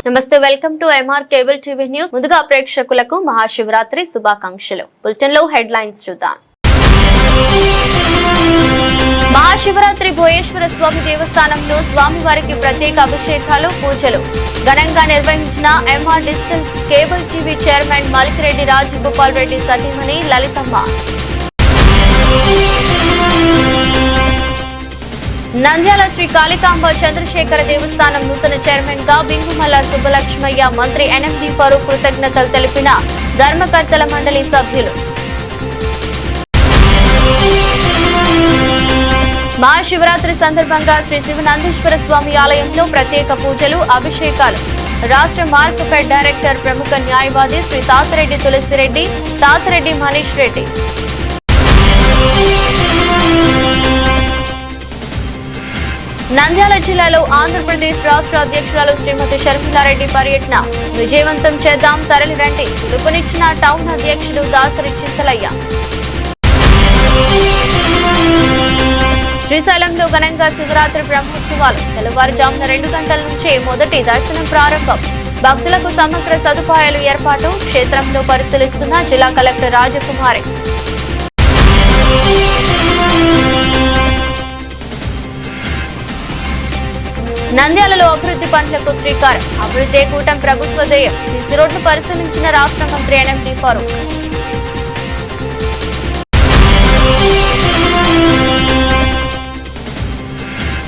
నమస్తే, welcome to MR cable TV news. ముందుగా ప్రేక్షకులకు మహాశివరాత్రి శుభాకాంక్షలు. బులెటిన్ లో హెడ్లైన్స్ చూద్దాం. మహాశివరాత్రి భోయేశ్వర స్వామి దేవస్థానంలో స్వామివారికి ప్రత్యేక అభిషేకాలు, పూజలు ఘనంగా నిర్వహించిన MR digital cable TV chairman Malikireddy Rajagopal Reddy సతీమణి లలితమ్మ. నంద్యాల శ్రీ కాళికాంబ చంద్రశేఖర దేవస్థానం నూతన చైర్మన్ గా బింగుమల్ల సుబ్బలక్ష్మయ్య, మంత్రి ఎన్ఎండి ఫరూక్ కృతజ్ఞతలు తెలిపిన ధర్మకర్తల మండలి సభ్యులు. మహాశివరాత్రి సందర్భంగా శ్రీ శివనందీశ్వర స్వామి ఆలయంలో ప్రత్యేక పూజలు, అభిషేకాలు. రాష్ట్ర మార్కెట్ డైరెక్టర్, ప్రముఖ న్యాయవాది శ్రీ తాతిరెడ్డి తులసిరెడ్డి, తాతిరెడ్డి మనీష్ రెడ్డి. నంద్యాల జిల్లాలో ఆంధ్రప్రదేశ్ రాష్ట్ర అధ్యక్షురాలు శ్రీమతి షర్మిలారెడ్డి పర్యటన విజయవంతం చేద్దాం, తరలిరండి పిలుపునిచ్చిన టౌన్ అధ్యక్షుడు దాసరి చింతలయ్య. శ్రీశైలంలో ఘనంగా శివరాత్రి బ్రహ్మోత్సవాలు. తెల్లవారుజామున 2 గంటల నుంచే మొదటి దర్శనం ప్రారంభం. భక్తులకు సమగ్ర సదుపాయాలు ఏర్పాటు. క్షేత్రంలో పరిశీలిస్తున్న జిల్లా కలెక్టర్ రాజకుమారి. నంద్యాలలో అభివృద్ధి పనులకు శ్రీకారం. అభివృద్ధి కూటమి ప్రభుత్వ ధ్యేయం. సిసి రోడ్లు పరిశీలించిన రాష్ట్ర మంత్రి ఎన్ఎండి ఫరూక్.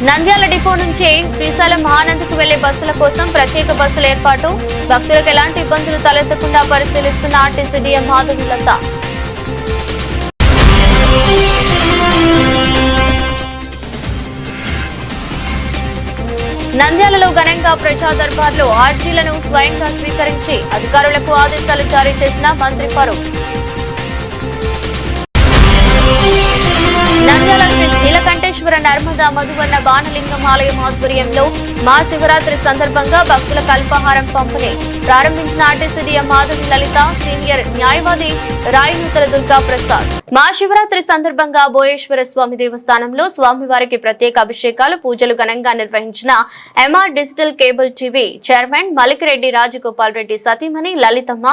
నంద్యాల డిపో నుంచి శ్రీశైలం మహానందికి వెళ్లే బస్సుల కోసం ప్రత్యేక బస్సుల ఏర్పాటు. భక్తులకు ఎలాంటి ఇబ్బందులు తలెత్తకుండా పరిశీలిస్తున్న ఆర్టీసీ డిఎం మాధవీలత. నంద్యాలలో ఘనంగా ప్రజా దర్బార్లో ఆర్జీలను స్వయంగా స్వీకరించి అధికారులకు ఆదేశాలు జారీ చేసిన మంత్రి ఫరూక్. నంద్యాల శ్రీ నీలకంఠేశ్వర నర్మదా మధువర్ణ బాణలింగం ఆలయం ఆధ్వర్యంలో మహాశివరాత్రి సందర్భంగా భక్తులకు అల్పాహారం పంపిణీ ప్రారంభించిన ఆర్టీసీ డిఎం మాధవి లలిత, సీనియర్ న్యాయవాది రాయనూతల దుర్గా ప్రసాద్. మహాశివరాత్రి సందర్భంగా భోయేశ్వర స్వామి దేవస్థానంలో స్వామివారికి ప్రత్యేక అభిషేకాలు, పూజలు ఘనంగా నిర్వహించిన MR digital cable TV chairman Malikireddy Rajagopal Reddy సతీమణి లలితమ్మ.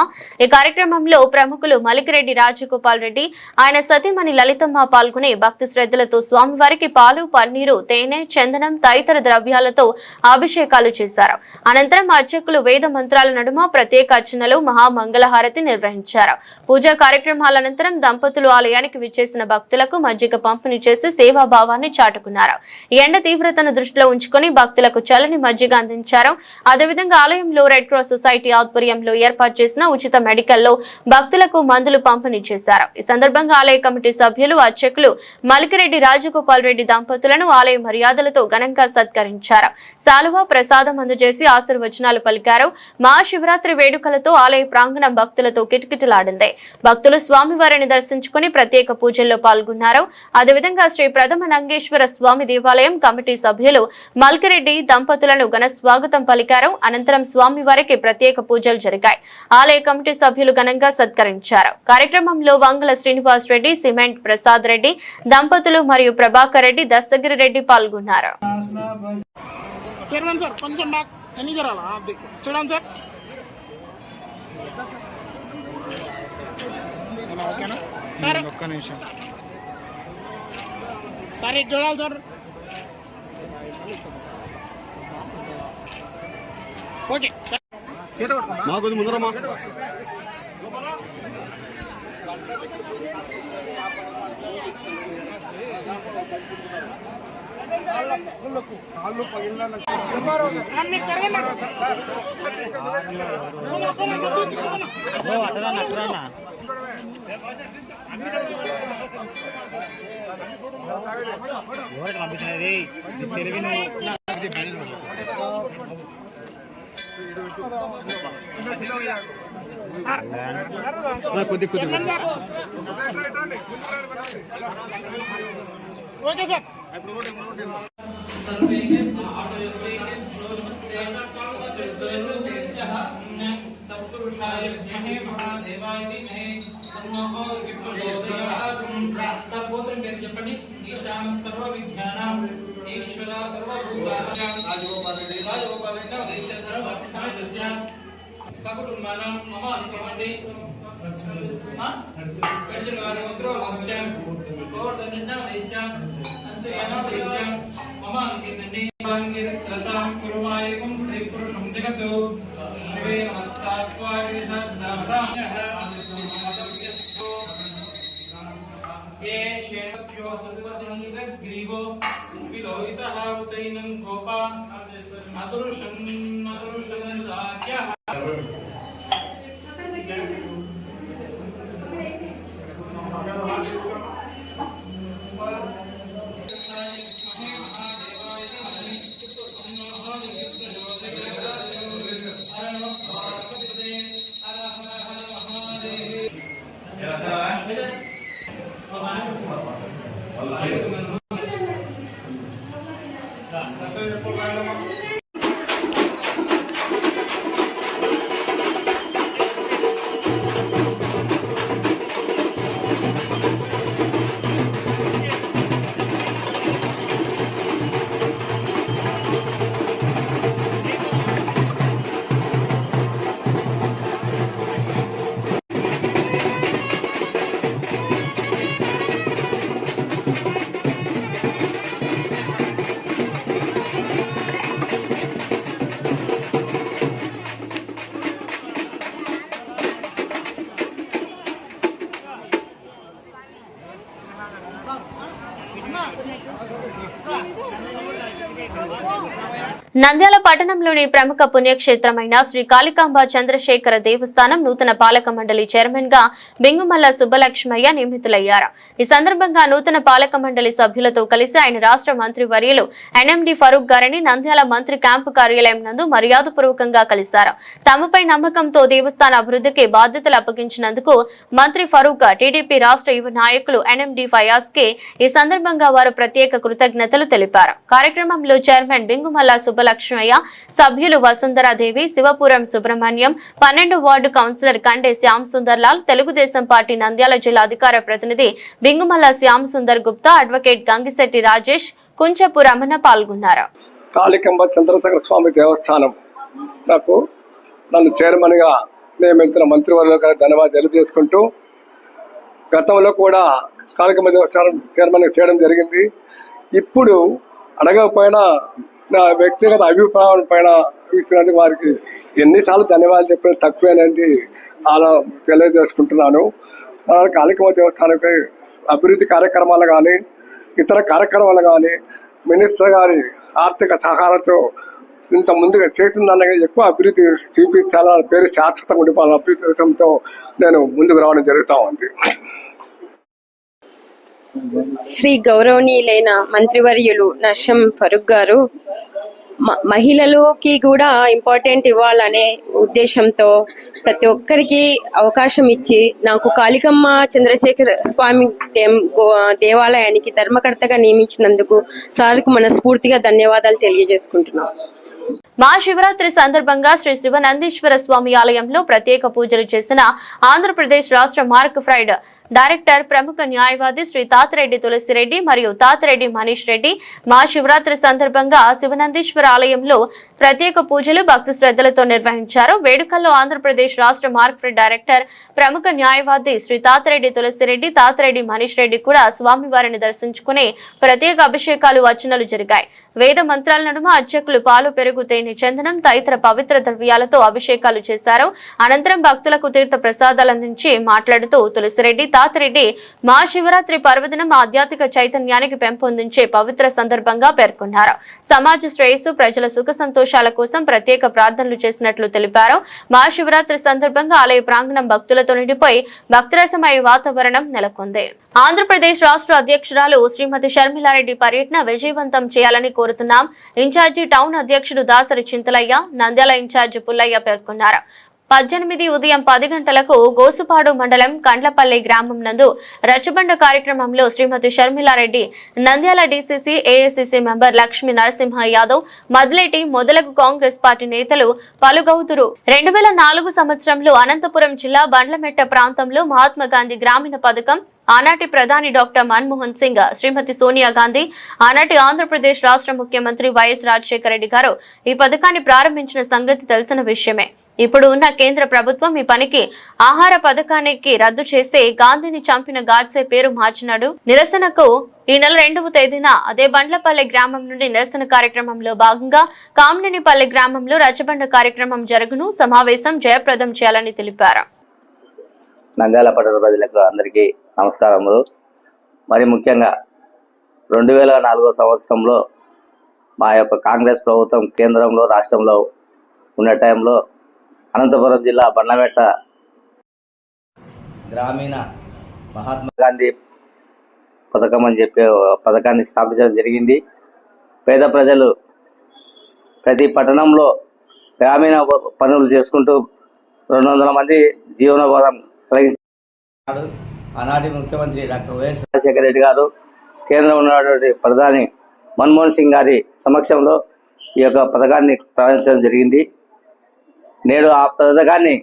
ఈ కార్యక్రమంలో ప్రముఖులు మలికిరెడ్డి రాజగోపాల్ రెడ్డి, ఆయన సతీమణి లలితమ్మ పాల్గొని భక్తి శ్రద్ధలతో స్వామివారికి పాలు, పన్నీరు, తేనె, చందనం తదితర ద్రవ్యాలతో అభిషేకాలు చేశారు. అనంతరం అర్చకులు వేద మంత్రాల నడుమ ప్రత్యేక అర్చనలు, మహామంగళహారతి నిర్వహించారు. పూజా కార్యక్రమాల అనంతరం దంపతులు ఆలయానికి విచ్చేసిన భక్తులకు మజ్జిగ పంపిణీ చేసి సేవాభావాన్ని చాటుకున్నారు. ఎండ తీవ్రతను దృష్టిలో ఉంచుకుని భక్తులకు చల్లని మజ్జిగ అందించారు. అదేవిధంగా ఆలయంలో రెడ్ క్రాస్ సొసైటీ ఆధ్వర్యంలో ఏర్పాటు చేసిన ఉచిత మెడికల్లో భక్తులకు మందులు పంపిణీ చేశారు. ఈ సందర్భంగా ఆలయ కమిటీ సభ్యులు, అర్చకులు మలికిరెడ్డి రాజగోపాల్ రెడ్డి దంపతులను ఆలయ మర్యాదలతో ఘనంగా సత్కరించారు. సాలువా ప్రసాదం అందజేసి ఆశీర్వచనాలు పలికారు. మహాశివరాత్రి వేడుకలతో ఆలయ ప్రాంగణం భక్తులతో కిటకిటలాడింది. భక్తులు స్వామివారిని దర్శించుకుని ప్రత్యేక పూజల్లో పాల్గొన్నారు. అదేవిధంగా శ్రీ ప్రథమ నంగేశ్వర స్వామి దేవాలయం కమిటీ సభ్యులు మల్కిరెడ్డి దంపతులను ఘన స్వాగతం పలికారు. అనంతరం స్వామివారికి ప్రత్యేక పూజలు జరిగాయి. ఆలయ కమిటీ సభ్యులు ఘనంగా సత్కరించారు. కార్యక్రమంలో వంగల శ్రీనివాస్ రెడ్డి, సిమెంట్ ప్రసాద్ రెడ్డి దంపతులు మరియు ప్రభాకర్ రెడ్డి, దస్తగిరి రెడ్డి పాల్గొన్నారు. ముందరమ్మా కాళ్ళు పగిలిన కొద్ది కొద్ది ఓకే సార్. చెప్పండి. ఈశాన సర్వ విజ్ఞానం ఈశ్వర సర్వభూతానాం రాజగోపాల్ రెడ్డి రాజగోపాల్ రెడ్డి సకుటుంబానం మమ అనుకోండి గడిచిన వారి ఉత్తరో వంశ్యం గోవర్ధన వైశ్యం అంశయన వైశ్యం మమ అనుకోండి వాంగిర శ్రతాం కురుమాయకం శ్రీ పురుషం జగతు శ్రీ నమస్తాత్వాగిరిధ సర్వదాః ये शेषभ्यो सस्वदनीव ग्रीवो विलोहितः उदैनं गोपा अदुरुषन्नदाख्यः నంద్యాల పట్టణంలోని ప్రముఖ పుణ్యక్షేత్రమైన శ్రీ కాళికాంబ చంద్రశేఖర దేవస్థానం నూతన పాలక మండలి చైర్మన్ గా బింగుమల్ల సుబ్బలక్ష్మయ్య నియమితులయ్యారు. ఈ సందర్భంగా నూతన పాలక మండలి సభ్యులతో కలిసి ఆయన రాష్ట్ర మంత్రి వర్యులు ఎన్ఎండి ఫరూక్ గారిని నంద్యాల మంత్రి క్యాంపు కార్యాలయం నందు మర్యాదపూర్వకంగా కలిశారు. తమపై నమ్మకంతో దేవస్థాన అభివృద్ధికి బాధ్యతలు అప్పగించినందుకు మంత్రి ఫరూక్ టీడీపీ రాష్ట్ర యువ నాయకులు ఎన్ఎండి ఫయాజ్ కి ఈ సందర్భంగా వారు ప్రత్యేక కృతజ్ఞతలు తెలిపారు. కార్యక్రమంలో చైర్మన్ బింగుమల్ల సుబ్బలక్ష్మయ్య, సభ్యులు వసుంధరాదేవి, శివపురం సుబ్రహ్మణ్యం, 12 వార్డు కౌన్సిలర్ కండే శ్యామ్ సుందర్ లాల్, తెలుగుదేశం పార్టీ నంద్యాల జిల్లా అధికార ప్రతినిధి బింగుమల్ల శ్యామ్ సుందర్ గుప్తా, అడ్వకేట్ గంగిశెట్టి రాజేష్, కుంచపు రమణ పాల్గొన్నారు. కాళికాంబ చంద్రశేఖర స్వామి దేవస్థానం నన్ను చైర్మన్ గా నియమించిన మంత్రివర్యులకు ధన్యవాదాలు తెలియజేసుకుంటూ, గతంలో కూడా కాళికాంబ దేవస్థానం చైర్మన్ చేయడం జరిగింది. ఇప్పుడు అడగకపోయినా నా వ్యక్తిగత అభిప్రాయం పైన ఇచ్చినట్టు వారికి ఎన్నిసార్లు ధన్యవాదాలు చెప్పిన తక్కువేనండి అలా తెలియజేసుకుంటున్నాను. కాళికాంబ దేవస్థానంపై అభివృద్ధి కార్యక్రమాలు కానీ ఇతర కార్యక్రమాలు కానీ మినిస్టర్ గారి ఆర్థిక సహకారంతో ఇంత ముందుగా చేసిందనగా ఎక్కువ అభివృద్ధి చూపించాలని పేరు శాశ్వతంగా ఉండిపోవాలని అభివృద్ధితో నేను ముందుకు రావడం జరుగుతూ ఉంది. శ్రీ గౌరవనీయులైన మంత్రివర్యులు నర్షం ఫరూక్ గారు మహిళలకి కూడా ఇంపార్టెంట్ ఇవ్వాలనే ఉద్దేశంతో ప్రతి ఒక్కరికి అవకాశం ఇచ్చి నాకు కాళికాంబ చంద్రశేఖర స్వామి దేవాలయానికి ధర్మకర్తగా నియమించినందుకు సార్కు మనస్ఫూర్తిగా ధన్యవాదాలు తెలియజేసుకుంటున్నాం. మహాశివరాత్రి సందర్భంగా శ్రీ శివనందీశ్వర స్వామి ఆలయంలో ప్రత్యేక పూజలు చేసిన ఆంధ్రప్రదేశ్ రాష్ట్ర మార్క్ ఫ్రైడ్ డైరెక్టర్, ప్రముఖ న్యాయవాది శ్రీ తాతిరెడ్డి తులసిరెడ్డి మరియు తాతిరెడ్డి మనీష్ రెడ్డి మహాశివరాత్రి సందర్భంగా శివనందీశ్వర ఆలయంలో ప్రత్యేక పూజలు భక్తి శ్రద్ధలతో నిర్వహించారు. వేడుకల్లో ఆంధ్రప్రదేశ్ రాష్ట్ర మార్కెట్ డైరెక్టర్, ప్రముఖ న్యాయవాది శ్రీ తాతిరెడ్డి తులసిరెడ్డి, తాతిరెడ్డి మనీష్ రెడ్డి కూడా స్వామివారిని దర్శించుకుని ప్రత్యేక అభిషేకాలు, అర్చనలు జరిగాయి. వేద మంత్రాల నడుమ అర్చకులు పాలు, పెరుగు, తేనె, చందనం తదితర పవిత్ర ద్రవ్యాలతో అభిషేకాలు చేశారు. అనంతరం భక్తులకు తీర్థ ప్రసాదాలు అందించి మాట్లాడుతూ తులసిరెడ్డి, తాతిరెడ్డి మహాశివరాత్రి పర్వదినం ఆధ్యాత్మిక చైతన్యానికి పెంపొందించే పవిత్ర సందర్భంగా పేర్కొన్నారు. సమాజ శ్రేయస్సు, ప్రజల సుఖ సంతోషాల కోసం ప్రత్యేక ప్రార్థనలు చేసినట్లు తెలిపారు. మహాశివరాత్రి సందర్భంగా ఆలయ ప్రాంగణం భక్తులతో నిండిపోయి భక్తిరసమయ వాతావరణం నెలకొంది. ఆంధ్రప్రదేశ్ రాష్ట్ర అధ్యక్షురాలు శ్రీమతి షర్మిలారెడ్డి పర్యటన విజయవంతం చేయాలని కోరుతున్నాం. ఇన్ఛార్జి టౌన్ అధ్యక్షుడు దాసరి చింతలయ్య, నంద్యాల ఇన్ఛార్జి పుల్లయ్య పేర్కొన్నారు. 18 ఉదయం 10 గంటలకు గోసుపాడు మండలం కండ్లపల్లి గ్రామం నందు రచ్చబండ కార్యక్రమంలో Shrimati Sharmila Reddy, Nandyal DCC, AICC member Lakshmi Narasimha Yadav, Madleti మొదలగు కాంగ్రెస్ పార్టీ నేతలు పాల్గొవుతురు. 2004 సంవత్సరంలో అనంతపురం జిల్లా బండ్లమెట్ట ప్రాంతంలో మహాత్మా గాంధీ గ్రామీణ పథకం ఆనాటి ప్రధాని డాక్టర్ మన్మోహన్ సింగ్, శ్రీమతి సోనియా గాంధీ, ఆనాటి ఆంధ్రప్రదేశ్ రాష్ట్ర ముఖ్యమంత్రి వైఎస్ రాజశేఖర రెడ్డి గారు ఈ పథకాన్ని ప్రారంభించిన సంగతి తెలిసిన విషయమే. ఇప్పుడు ఉన్న కేంద్ర ప్రభుత్వం ఈ పనికి ఆహార పథకానికి రద్దు చేసి గాంధీని చంపిన గాడ్సే పేరు మార్చినాడు. నిరసనకు ఈ నెల 2వ తేదీన అదే బండ్లపల్లి గ్రామం నుండి నిరసన కార్యక్రమంలో భాగంగా కామినేనిపల్లి గ్రామంలో రచ్చబండ కార్యక్రమం జరుగును. సమావేశం జయప్రదం చేయాలని తెలిపారు. నంద్యాల పట్టణ ప్రజలకు అందరికీ నమస్కారములు. మరి ముఖ్యంగా 2004 సంవత్సరంలో మా యొక్క కాంగ్రెస్ ప్రభుత్వం కేంద్రంలో రాష్ట్రంలో ఉన్న టైంలో అనంతపురం జిల్లా బండ్లమెట్ట గ్రామీణ మహాత్మా గాంధీ పథకం అని చెప్పి పథకాన్ని స్థాపించడం జరిగింది. పేద ప్రజలు ప్రతి పట్టణంలో గ్రామీణ పనులు చేసుకుంటూ 200 మంది జీవనోపాధం కలిగించారు. ఆనాటి ముఖ్యమంత్రి డాక్టర్ వైఎస్ రాజశేఖర రెడ్డి గారు, కేంద్రంలో ఉన్నటువంటి ప్రధాని మన్మోహన్ సింగ్ గారి సమక్షంలో ఈ యొక్క పథకాన్ని ప్రారంభించడం జరిగింది. నేడు ఆ పథకాన్ని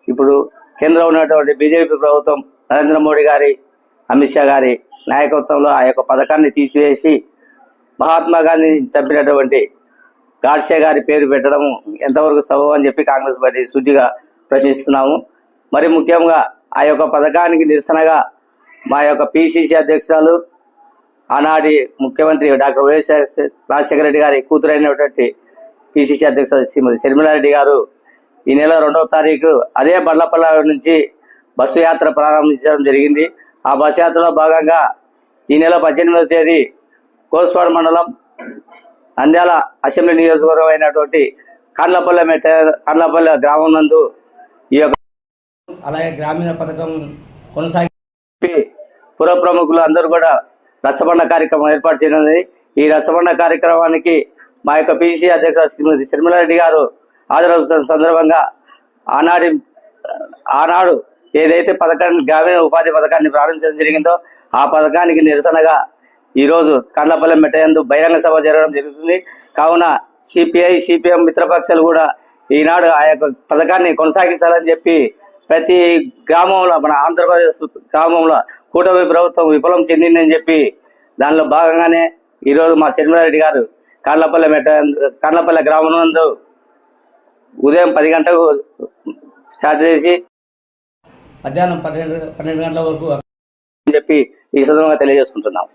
ఇప్పుడు కేంద్రంలో ఉన్నటువంటి బీజేపీ ప్రభుత్వం నరేంద్ర మోడీ గారి, అమిత్ షా గారి నాయకత్వంలో ఆ యొక్క పథకాన్ని తీసివేసి మహాత్మా గాంధీని చంపినటువంటి గాడ్సే గారి పేరు పెట్టడం ఎంతవరకు సబబు అని చెప్పి కాంగ్రెస్ పార్టీ సూటిగా ప్రశ్నిస్తున్నాము. మరి ముఖ్యంగా ఆ యొక్క పథకానికి నిరసనగా మా యొక్క పిసిసి అధ్యక్షురాలు ఆనాటి ముఖ్యమంత్రి డాక్టర్ వైఎస్ రాజశేఖర రెడ్డి గారి కూతురైనటువంటి పిసిసి అధ్యక్షురాలు శ్రీమతి శర్మిలారెడ్డి గారు ఈ నెల 2వ తారీఖు అదే బండ్లపల్లి నుంచి బస్సు యాత్ర ప్రారంభించడం జరిగింది. ఆ బస్సు యాత్రలో భాగంగా ఈ నెల 18వ తేదీ కోస్పాడు మండలం నంద్యాల అసెంబ్లీ నియోజకవర్గం అయినటువంటి కండ్లపల్లె గ్రామం నందు ఈ యొక్క అలాగే గ్రామీణ పథకం కొనసాగి పుర ప్రముఖులు అందరూ కూడా రచ్చబండ కార్యక్రమం ఏర్పాటు చేయనుంది. ఈ రచ్చబండ కార్యక్రమానికి మా యొక్క పిసిసి అధ్యక్షుడు శ్రీమతి శర్మిలారెడ్డి గారు హాజరవుతున్న సందర్భంగా ఆనాడు ఏదైతే పథకాన్ని గ్రామీణ ఉపాధి పథకాన్ని ప్రారంభించడం జరిగిందో ఆ పథకానికి నిరసనగా ఈరోజు కండ్లపల్లె మెట్టయందు బహిరంగ సభ జరగడం జరుగుతుంది. కావున సిపిఐ, సిపిఎం మిత్రపక్షాలు కూడా ఈనాడు ఆ యొక్క పథకాన్ని కొనసాగించాలని చెప్పి ప్రతి గ్రామంలో, మన ఆంధ్రప్రదేశ్ గ్రామంలో కూటమి ప్రభుత్వం విఫలం చెందిందని చెప్పి దానిలో భాగంగానే ఈరోజు మా శర్మిలారెడ్డి గారు కండ్లపల్లె గ్రామం నందు ఉదయం 10 గంటలకు స్టార్ట్ చేసి మధ్యాహ్నం 12 గంటల వరకు అని చెప్పి ఈ సందర్భంగా తెలియజేసుకుంటున్నాం.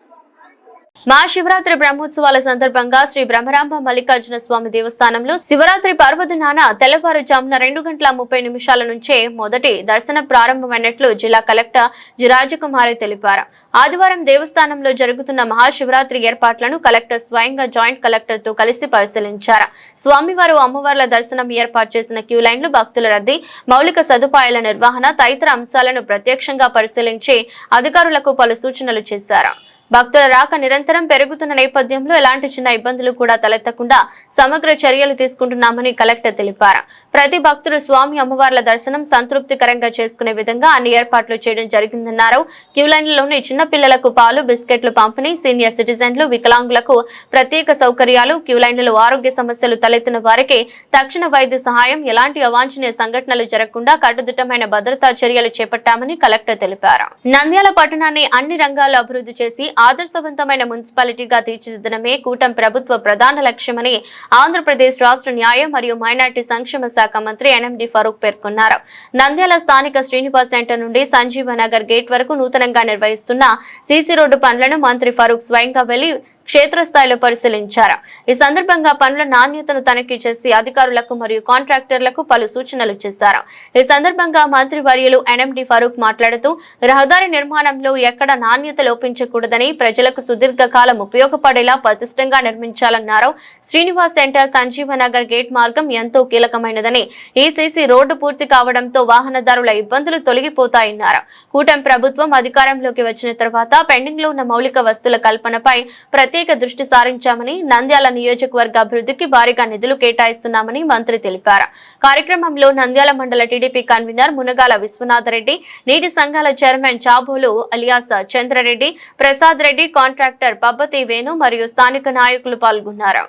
మహాశివరాత్రి బ్రహ్మోత్సవాల సందర్భంగా శ్రీ బ్రహ్మరాంబ మల్లికార్జున స్వామి దేవస్థానంలో శివరాత్రి పర్వదినాన తెల్లవారుజామున 2:30 నుంచే మొదటి దర్శనం ప్రారంభమైనట్లు జిల్లా కలెక్టర్ జి రాజకుమారి తెలిపారు. ఆదివారం దేవస్థానంలో జరుగుతున్న మహాశివరాత్రి ఏర్పాట్లను కలెక్టర్ స్వయంగా జాయింట్ కలెక్టర్ తో కలిసి పరిశీలించారు. స్వామివారు, అమ్మవార్ల దర్శనం, ఏర్పాటు చేసిన క్యూ లైన్లు, భక్తుల రద్దీ, మౌలిక సదుపాయాల నిర్వహణ తదితర అంశాలను ప్రత్యక్షంగా పరిశీలించి అధికారులకు పలు సూచనలు చేశారు. భక్తుల రాక నిరంతరం పెరుగుతున్న నేపథ్యంలో ఎలాంటి చిన్న ఇబ్బందులు కూడా తలెత్తకుండా సమగ్ర చర్యలు తీసుకుంటున్నామని కలెక్టర్ తెలిపారు. ప్రతి భక్తుడు స్వామి, అమ్మవార్ల దర్శనం సంతృప్తికరంగా చేసుకునే విధంగా అన్ని ఏర్పాట్లు చేయడం జరిగిందన్నారు. క్యూ లైన్లలోని చిన్న పిల్లలకు పాలు, బిస్కెట్లు పంపిణీ, సీనియర్ సిటిజన్లు, వికలాంగులకు ప్రత్యేక సౌకర్యాలు, క్యూ లైన్లలో ఆరోగ్య సమస్యలు తలెత్తిన వారికి తక్షణ వైద్య సహాయం, ఎలాంటి అవాంఛనీయ సంఘటనలు జరగకుండా కట్టుదిట్టమైన భద్రతా చర్యలు చేపట్టామని కలెక్టర్ తెలిపారు. నంద్యాల పట్టణాన్ని అన్ని రంగాల్లో అభివృద్ధి చేసి ఆదర్శవంతమైన మున్సిపాలిటీగా తీర్చిదిద్దడమే కూటమి ప్రభుత్వ ప్రధాన లక్ష్యమని ఆంధ్రప్రదేశ్ రాష్ట్ర న్యాయ మరియు మైనార్టీ సంక్షేమ శాఖ మంత్రి ఎన్ఎండి ఫరూక్ పేర్కొన్నారు. నంద్యాల స్థానిక శ్రీనివాస్ సెంటర్ నుండి సంజీవ నగర్ గేట్ వరకు నూతనంగా నిర్వహిస్తున్న సీసీ రోడ్డు పనులను మంత్రి ఫరూక్ స్వయంగా వెళ్లి క్షేత్రస్థాయిలో పరిశీలించారు. ఈ సందర్భంగా పనుల నాణ్యతను తనిఖీ చేసి అధికారులకు మరియు కాంట్రాక్టర్లకు పలు సూచనలు చేశారు. ఈ సందర్భంగా మంత్రి వర్యులు ఎన్ఎండి ఫరూక్ మాట్లాడుతూ రహదారి నిర్మాణంలో ఎక్కడ నాణ్యత లోపించకూడదని, ప్రజలకు సుదీర్ఘకాలం ఉపయోగపడేలా పటిష్టంగా నిర్మించాలన్నారు. శ్రీనివాస్ సెంటర్, సంజీవ నగర్ గేట్ మార్గం ఎంతో కీలకమైనదని, ఈ సీసీ రోడ్డు పూర్తి కావడంతో వాహనదారుల ఇబ్బందులు తొలగిపోతాయన్నారు. కూటమి ప్రభుత్వం అధికారంలోకి వచ్చిన తర్వాత పెండింగ్ లో ఉన్న మౌలిక వస్తువుల కల్పనపై ప్రత్యేక దృష్టి సారించామని, నంద్యాల నియోజకవర్గ అభివృద్ధికి భారీగా నిధులు కేటాయిస్తున్నామని మంత్రి తెలిపారు. కార్యక్రమంలో నంద్యాల మండల టీడీపీ కన్వీనర్ మునగాల విశ్వనాథరెడ్డి, నీటి సంఘాల chairman Chabolu alias Chandra Reddy, Prasad Reddy, contractor Pabbathi Venu మరియు స్థానిక నాయకులు పాల్గొన్నారు.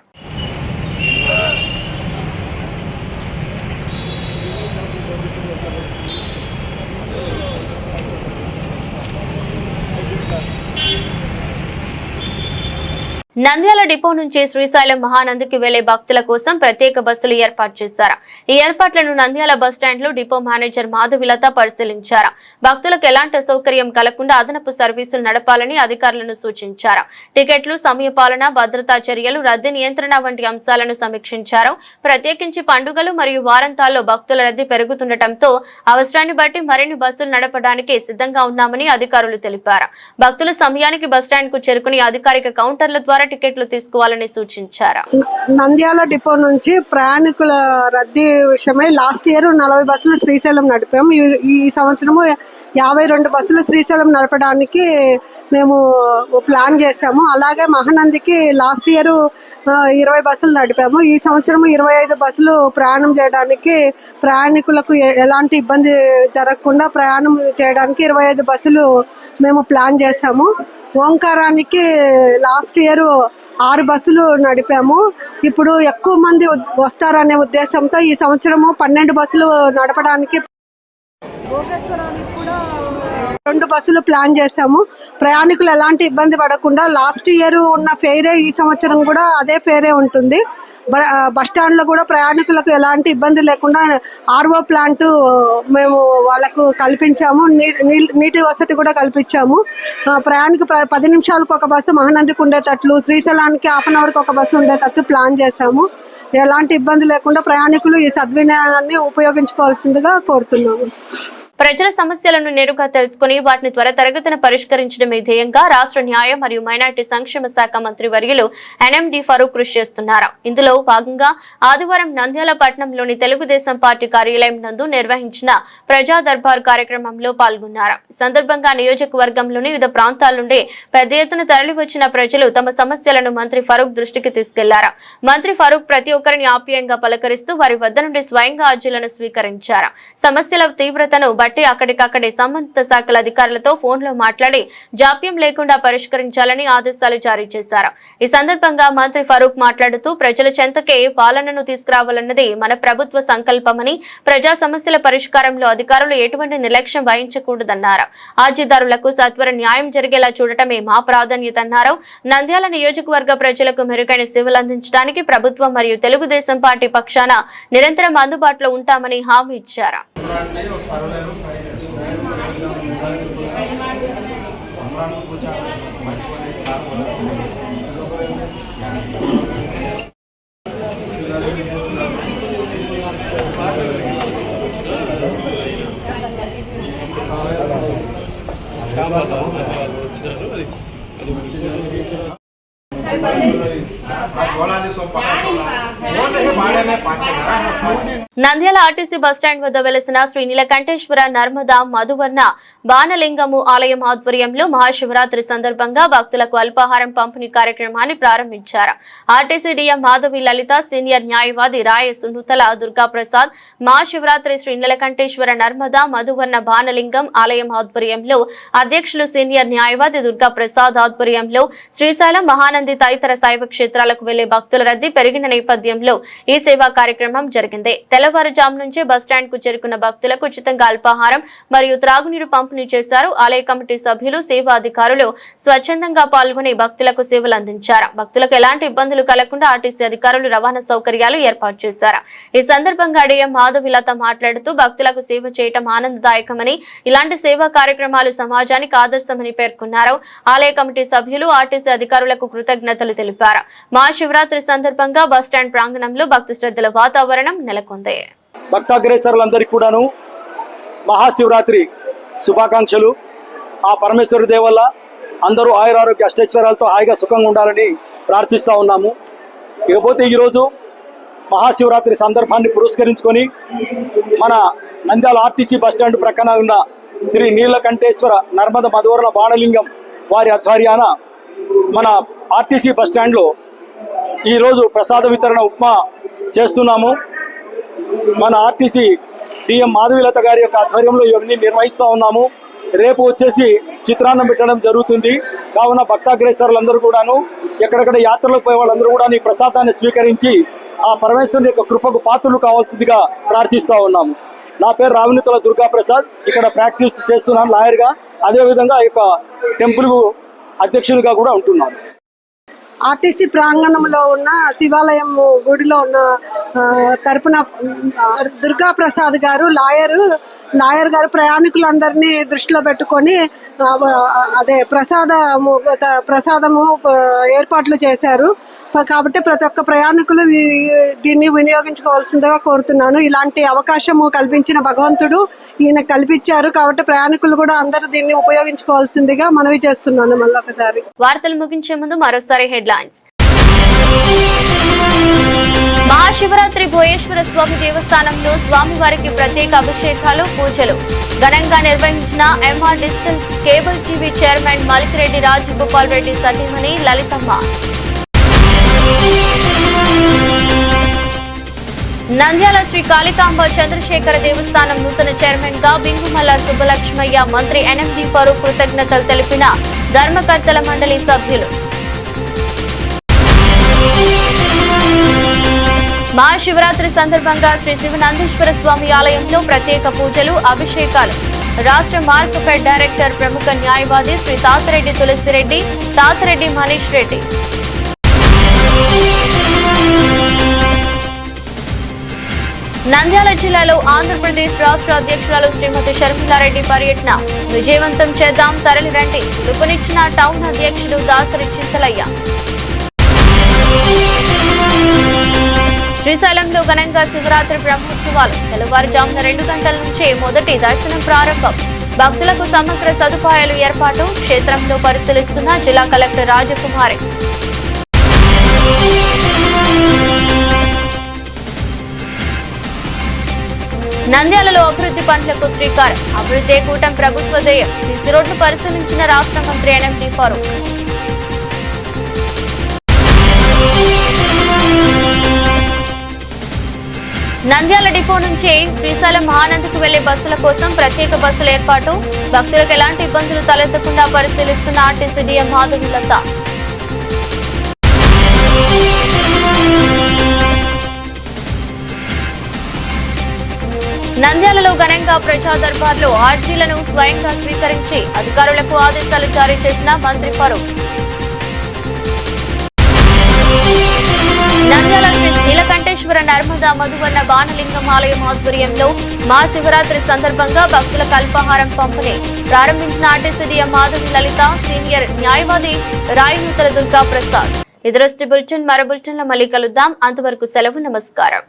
నంద్యాల డిపో నుంచి శ్రీశైలం మహానందికి వెళ్లే భక్తుల కోసం ప్రత్యేక బస్సులు ఏర్పాటు చేశారు. ఈ ఏర్పాట్లను నంద్యాల బస్టాండ్ లో డిపో మేనేజర్ మాధవిలత పరిశీలించారు. భక్తులకు ఎలాంటి అసౌకర్యం కలగకుండా అదనపు సర్వీసులు నడపాలని అధికారులను సూచించారు. టికెట్లు, సమయపాలన, భద్రతా చర్యలు, రద్దీ నియంత్రణ వంటి అంశాలను సమీక్షించారు. ప్రత్యేకించి పండుగలు మరియు వారాంతాల్లో భక్తుల రద్దీ పెరుగుతుండటంతో అవసరాన్ని బట్టి మరిన్ని బస్సులు నడపడానికి సిద్ధంగా ఉన్నామని అధికారులు తెలిపారు. భక్తులు సమయానికి బస్టాండ్ కు చేరుకుని అధికారిక కౌంటర్ల ద్వారా టికెట్లు తీసుకోవాలని సూచించారు. నంద్యాల డిపో నుంచి ప్రయాణికుల రద్దీ విషయమై లాస్ట్ ఇయర్ 40 బస్సులు శ్రీశైలం నడిపాము. ఈ సంవత్సరము 52 బస్సులు శ్రీశైలం నడపడానికి మేము ప్లాన్ చేశాము. అలాగే మహానందికి లాస్ట్ ఇయర్ 20 బస్సులు నడిపాము. ఈ సంవత్సరం 25 బస్సులు ప్రయాణం చేయడానికి, ప్రయాణికులకు ఎలాంటి ఇబ్బంది జరగకుండా ప్రయాణం చేయడానికి 25 బస్సులు మేము ప్లాన్ చేశాము. ఓంకారానికి లాస్ట్ ఇయర్ 6 బస్సులు నడిపాము. ఇప్పుడు ఎక్కువ మంది వస్తారనే ఉద్దేశంతో ఈ సంవత్సరము 12 బస్సులు నడపడానికి, భోగేశ్వరానికి కూడా 2 బస్సులు ప్లాన్ చేశాము. ప్రయాణికులు ఎలాంటి ఇబ్బంది పడకుండా లాస్ట్ ఇయర్ ఉన్న ఫేరే ఈ సంవత్సరం కూడా అదే ఫేరే ఉంటుంది. బస్టాండ్ లో కూడా ప్రయాణికులకు ఎలాంటి ఇబ్బంది లేకుండా ఆర్ఓ ప్లాంట్ మేము వాళ్ళకు కల్పించాము. నీటి వసతి కూడా కల్పించాము. ప్రయాణికు 10 నిమిషాలకు ఒక బస్సు మహానందికి ఉండేటట్లు, శ్రీశైలానికి 1/2 అవర్కి ఒక బస్సు ఉండేటట్టు ప్లాన్ చేశాము. ఎలాంటి ఇబ్బంది లేకుండా ప్రయాణికులు ఈ సద్వినియోగాన్ని ఉపయోగించుకోవాల్సిందిగా కోరుతున్నాము. ప్రజల సమస్యలను నేరుగా తెలుసుకుని వాటిని త్వరితగతిన పరిష్కరించడమే ధ్యేయంగా రాష్ట్ర న్యాయ మరియు మైనార్టీ సంక్షేమ శాఖ మంత్రి వర్యులు ఎన్ఎండి ఫరూక్ కృషి చేస్తున్నారు. ఇందులో భాగంగా ఆదివారం నంద్యాల పట్టణంలోని తెలుగుదేశం పార్టీ కార్యాలయం నందు నిర్వహించిన ప్రజా దర్బార్ కార్యక్రమంలో పాల్గొన్నారు. ఈ సందర్భంగా నియోజకవర్గంలోని వివిధ ప్రాంతాల నుండి పెద్ద ఎత్తున తరలివచ్చిన ప్రజలు తమ సమస్యలను మంత్రి ఫరూక్ దృష్టికి తీసుకెళ్లారు. మంత్రి ఫరూక్ ప్రతి ఒక్కరిని ఆప్యాయంగా పలకరిస్తూ వారి వద్ద నుండి స్వయంగా అర్జీలను స్వీకరించారు. సమస్యల తీవ్రతను అక్కడికక్కడే సంబంధిత శాఖల అధికారులతో ఫోన్లో మాట్లాడి జాప్యం లేకుండా పరిష్కరించాలని ఆదేశాలు జారీ చేశారు. ఈ సందర్భంగా మంత్రి ఫరూక్ మాట్లాడుతూ ప్రజల చెంతకే పాలనను తీసుకురావాలన్నది మన ప్రభుత్వ సంకల్పమని, ప్రజా సమస్యల పరిష్కారంలో అధికారులు ఎటువంటి నిర్లక్ష్యం వహించకూడదన్నారు. అర్జీదారులకు సత్వర న్యాయం జరిగేలా చూడటమే మా ప్రాధాన్యత అన్నారు. నంద్యాల నియోజకవర్గ ప్రజలకు మెరుగైన సేవలు అందించడానికి ప్రభుత్వం మరియు తెలుగుదేశం పార్టీ పక్షాన నిరంతరం అందుబాటులో ఉంటామని హామీ ఇచ్చారు. నంద్యాల ఆర్టీసీ బస్టాండ్ వద్ద వెలసిన శ్రీ నీలకంఠేశ్వర నర్మదా మధువర్ణ బాణలింగము ఆలయం ఆధ్వర్యంలో మహాశివరాత్రి సందర్భంగా భక్తులకు అల్పాహారం పంపిణీ కార్యక్రమాన్ని ప్రారంభించారు. ఆర్టీసీ డిఎం మాధవి లలిత, సీనియర్ న్యాయవాది రాయ సునూతల దుర్గాప్రసాద్ మహాశివరాత్రి శ్రీ నీలకంఠేశ్వర నర్మదా మధువర్ణ బాణలింగం ఆలయం ఆధ్వర్యంలో అధ్యక్షులు సీనియర్ న్యాయవాది దుర్గాప్రసాద్ ఆధ్వర్యంలో శ్రీశైలం మహానంది తదితర శైవ క్షేత్రాలకు వెళ్లే భక్తుల రద్దీ పెరిగిన నేపథ్యంలో ఈ సేవా కార్యక్రమం జరిగింది. తెల్లవారుజాము నుంచే బస్టాండ్ కు చేరుకున్న భక్తులకు ఉచితంగా అల్పాహారం మరియు త్రాగునీరు పంపిణీ చేశారు. ఆలయ కమిటీ సభ్యులు, సేవా అధికారులు స్వచ్ఛందంగా పాల్గొని భక్తులకు సేవలు అందించారు. భక్తులకు ఎలాంటి ఇబ్బందులు కలగకుండా ఆర్టీసీ అధికారులు రవాణా సౌకర్యాలు ఏర్పాటు చేశారు. ఈ సందర్భంగా డిఎం మాధవిలత మాట్లాడుతూ భక్తులకు సేవ చేయటం ఆనందదాయకమని, ఇలాంటి సేవా కార్యక్రమాలు సమాజానికి ఆదర్శమని పేర్కొన్నారు. ఆలయ కమిటీ సభ్యులు, ఆర్టీసీ అధికారులకు కృతజ్ఞతలు తెలిపారు. మహాశివరాత్రి సందర్భంగా బస్టాండ్ ప్రాంగణంలో భక్తి శ్రద్ధల వాతావరణం నెలకొంది. భక్తాగ్రేసరులందరికీ కూడాను మహాశివరాత్రి శుభాకాంక్షలు. ఆ పరమేశ్వరుడి దయ వల్ల అందరూ ఆయురారోగ్య అష్టైశ్వర్యాలతో హాయిగా సుఖంగా ఉండాలని ప్రార్థిస్తూ ఉన్నాము. ఇకపోతే ఈరోజు మహాశివరాత్రి సందర్భాన్ని పురస్కరించుకొని మన నంద్యాల ఆర్టీసీ బస్టాండ్ ప్రక్కన ఉన్న శ్రీ నీలకంఠేశ్వర నర్మద మధువర్ణ బాణలింగం వారి ఆధ్వర్యాన మన ఆర్టీసీ బస్టాండ్లో ఈరోజు ప్రసాద వితరణ ఉప్మా చేస్తున్నాము. మన ఆర్టీసీ డిఎం మాధవిలత గారి యొక్క ఆధ్వర్యంలో ఇవన్నీ నిర్వహిస్తూ ఉన్నాము. రేపు వచ్చేసి చిత్రాన్నం పెట్టడం జరుగుతుంది. కావున భక్తాగ్రేసరులందరూ కూడాను, ఎక్కడెక్కడ యాత్రలకు పోయే వాళ్ళందరూ కూడా ఈ ప్రసాదాన్ని స్వీకరించి ఆ పరమేశ్వరుని యొక్క కృపకు పాత్రలు కావాల్సిందిగా ప్రార్థిస్తూ ఉన్నాము. నా పేరు రావినితుల దుర్గాప్రసాద్. ఇక్కడ ప్రాక్టీస్ చేస్తున్నాను లాయర్గా. అదేవిధంగా ఈ యొక్క టెంపుల్ అధ్యక్షునిగా కూడా ఉంటున్నాను. ఆర్టీసీ ప్రాంగణంలో ఉన్న శివాలయం గుడిలో ఉన్న తరపున దుర్గా ప్రసాద్ గారు లాయర్ గారు ప్రయాణికులందరినీ దృష్టిలో పెట్టుకొని అదే ప్రసాదము ఏర్పాట్లు చేశారు. కాబట్టి ప్రతి ఒక్క ప్రయాణికులు దీన్ని వినియోగించుకోవాల్సిందిగా కోరుతున్నాను. ఇలాంటి అవకాశము కల్పించిన భగవంతుడు ఈయన కల్పించారు కాబట్టి ప్రయాణికులు కూడా అందరూ దీన్ని ఉపయోగించుకోవాల్సిందిగా మనవి చేస్తున్నాను. మళ్ళొకసారి వార్తలు ముగించే ముందు మరోసారి హెడ్లైన్స్. మహాశివరాత్రి భోయేశ్వర స్వామి దేవస్థానంలో స్వామివారికి ప్రత్యేక అభిషేకాలు, పూజలు ఘనంగా నిర్వహించిన MR digital cable TV chairman Malkireddy Rajagopal Reddy సతీమణి లలితమ్మ. నంద్యాల శ్రీ కాళికాంబ చంద్రశేఖర దేవస్థానం నూతన చైర్మన్ గా బింగుమల్ల సుబ్బలక్ష్మయ్య, మంత్రి ఎన్ఎండి ఫరూక్ కృతజ్ఞతలు తెలిపిన ధర్మకర్తల మండలి సభ్యులు. మహాశివరాత్రి సందర్భంగా శ్రీ శివనందేశ్వర స్వామి ఆలయంలో ప్రత్యేక పూజలు, అభిషేకాలు. రాష్ట్ర మార్కెట్ డైరెక్టర్, ప్రముఖ న్యాయవాది శ్రీ తాతిరెడ్డి తులసిరెడ్డి, తాతిరెడ్డి మనీష్ రెడ్డి. నంద్యాల జిల్లాలో ఆంధ్రప్రదేశ్ రాష్ట్ర అధ్యక్షురాలు శ్రీమతి షర్మిలారెడ్డి పర్యటన విజయవంతం చేద్దాం, తరలిరండి పిలుపునిచ్చిన టౌన్ అధ్యక్షుడు దాసరి చింతలయ్య. శ్రీశైలంలో ఘనంగా శివరాత్రి బ్రహ్మోత్సవాలు. తెల్లవారుజామున 2 గంటల నుంచే మొదటి దర్శనం ప్రారంభం. భక్తులకు సమగ్ర సదుపాయాలు ఏర్పాటు. క్షేత్రంలో పరిశీలిస్తున్న జిల్లా కలెక్టర్ రాజకుమారి. నంద్యాలలో అభివృద్ధి పనులకు శ్రీకారం. అభివృద్ధి కూటమి ప్రభుత్వ ధ్యేయం. సిసి రోడ్లు పరిశీలించిన రాష్ట్ర మంత్రి ఎన్ఎండి ఫరూక్. నంద్యాల డిపో నుంచి శ్రీశైలం మహానందికి వెళ్లే బస్సుల కోసం ప్రత్యేక బస్సుల ఏర్పాటు. భక్తులకు ఎలాంటి ఇబ్బందులు తలెత్తకుండా పరిశీలిస్తున్న ఆర్టీసీ డిఎం మాధవీలత. నంద్యాలలో ఘనంగా ప్రజా దర్బార్లో ఆర్జీలను స్వయంగా స్వీకరించి అధికారులకు ఆదేశాలు జారీ చేసిన మంత్రి ఫరూక్. నంద్యాల శ్రీ నీలకంఠేశ్వర నర్మదా మధువన్న బాణలింగం ఆలయం ఆధ్వర్యంలో మహాశివరాత్రి సందర్భంగా భక్తులకు అల్పాహారం పంపిణీ ప్రారంభించిన ఆర్టీసీ డిఎం మాధవి లలిత, సీనియర్ న్యాయవాది రాయనూతల దుర్గా ప్రసాద్. ఇది బులెటిన్. మరో బులెటిన్లో మళ్ళీ కలుద్దాం. అంతవరకు సెలవు. నమస్కారం.